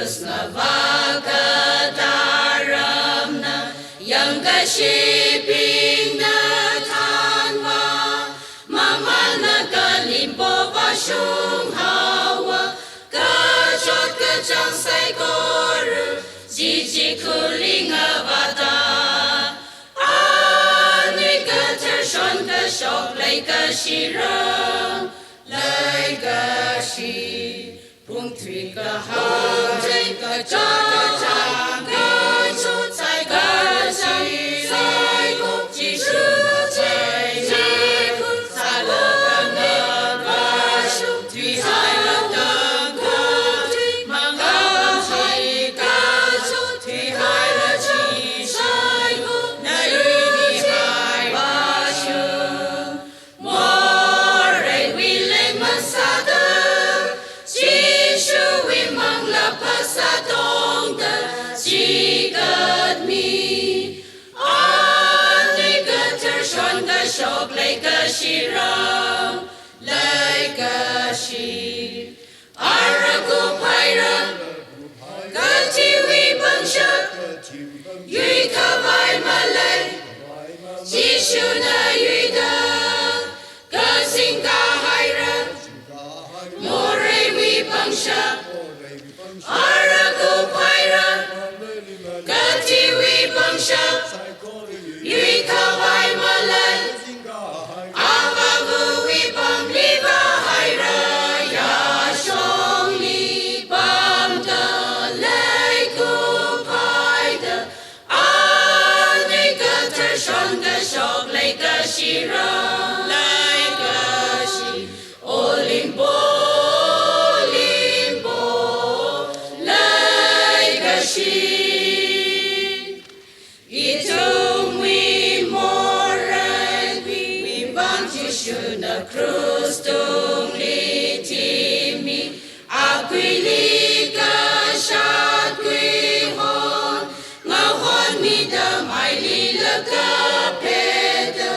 Krishna Vakataramna Yanga Shiping na Tanwa Mamana Kalimpo Vashung Hawa Kachot Kachang Sai Koru Jiji Kuling Avata Ani Katershon Kashok Laika Shirang Laika Shi Pung Tui Kahang Tui Kachang Kachot Sai Kachi Sai Kuk Jishu Chai Jai Kuk Salakang Kashu Tui Hai Latang Kutui Mangang Chai Kachot Tui Hai Lachi Sai Kuk Nayuni Hai Vashung More Wile Masada Jishu Wimang La Pasadong Da Jigat Mi Ani Gatershon Gashok Laika Shirang Laika Shi Araku Paira Gati Wibangsha Yui Kavai Malay Jishu Na Yuida Gazinga Haira More Wibangsha Araku Paira Gati Wibangsha Yui Kavai Malay Avavu Wibang Liva Haira Yashong Libang Da Leiku Paida Ani Gatershon Gashok Laika Shira Laika Shi Olimbo Limbo Laika Shi Itung we morai we bang Jishuna Cruz tung li timi Aquili kashat kui hon Ngau hon mi da mai li la kapeda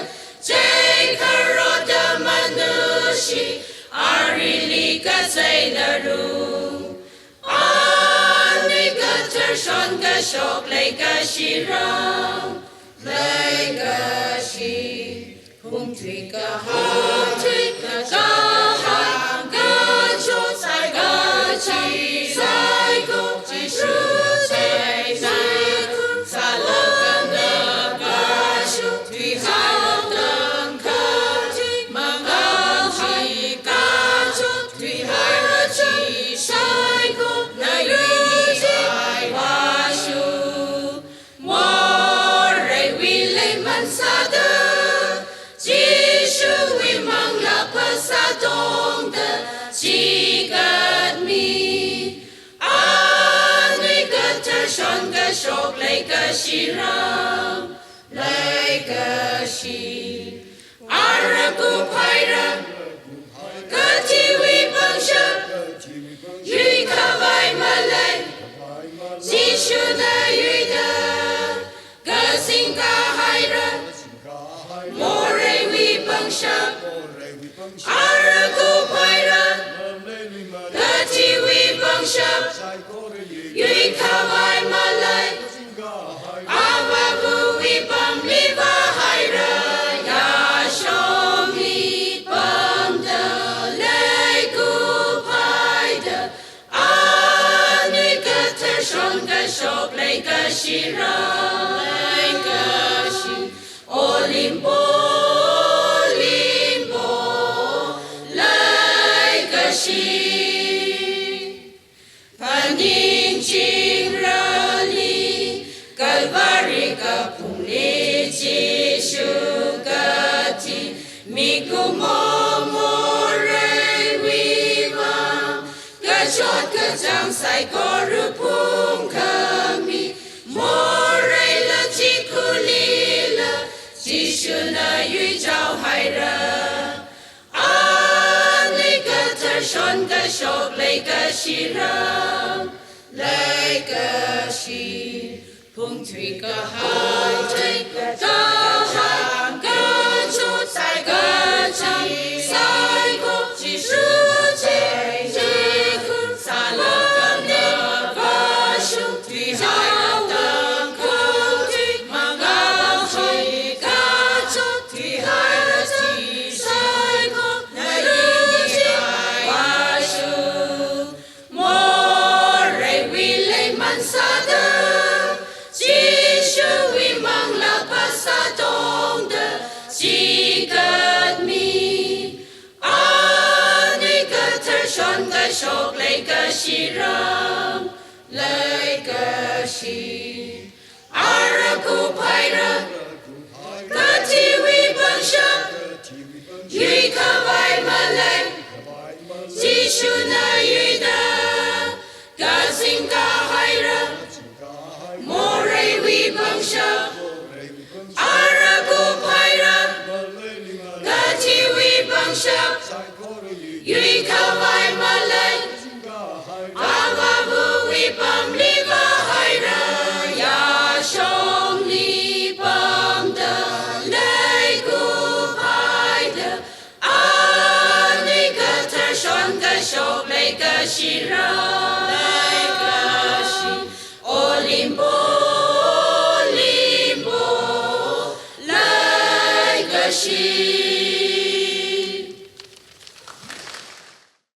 Jai karot da manushi Ari li ka say la ru Ani Gatershon Gashok Laika Shirang Laika Shi Pung Tui Kahang Tui Kahang Gachot Sai Gachi Sai Kuk Jishu Chai Jai Kuk Salakang Gashu Tui Hai Latang Kutui Mangang Chai Gachot Tui Hai Lachi Sai Kuk Nayuni Hai Vashu More Wile Mansada Jishu Wimang La Pasadong Da Jigat Mi Ani Gatershon Gashok Laika Shirang Laika Shi Araku Paira Gati Wibangsha Yui Kavai Malay Jishu Na Yuida Gazinga Haira More Wibangsha Araku Paira Gati Wibangsha Yui Kavai Malay Avavu Wibang Liva Haira Yashong Libang Da Leiku Paida Ani Gatershon Gashok Laika Shira Laika Shi Olimbo Limbo Laika Shi Panin Ching Rali Kalvari Kapung Li Jishu Gati Miku More Wiva Gachot Kachang Sai Koru Pung Kami More La Chikulila Jishu Na Yui Chao Haira Ani Gatershon Gashok Laika Shirang Laika Shi Pung Tui Kahang Tui Kahang Gachot Sai Gachi Sai Kuk Jishu Chai Jai Kuk Salakang shon ka shok lei ka shiram lei ka shi araku paira ka tiwi bangsha yui ka vai malai jishu na yuida ka sing ka haira more wi bangsha araku paira ka tiwi bangsha yui ka vai malai avavu wi pam liva haira ya shom li pam da lei ku paida ani ka tar shon ka shok lei ka shira lei ka shi olimpo olimpo lei ka shi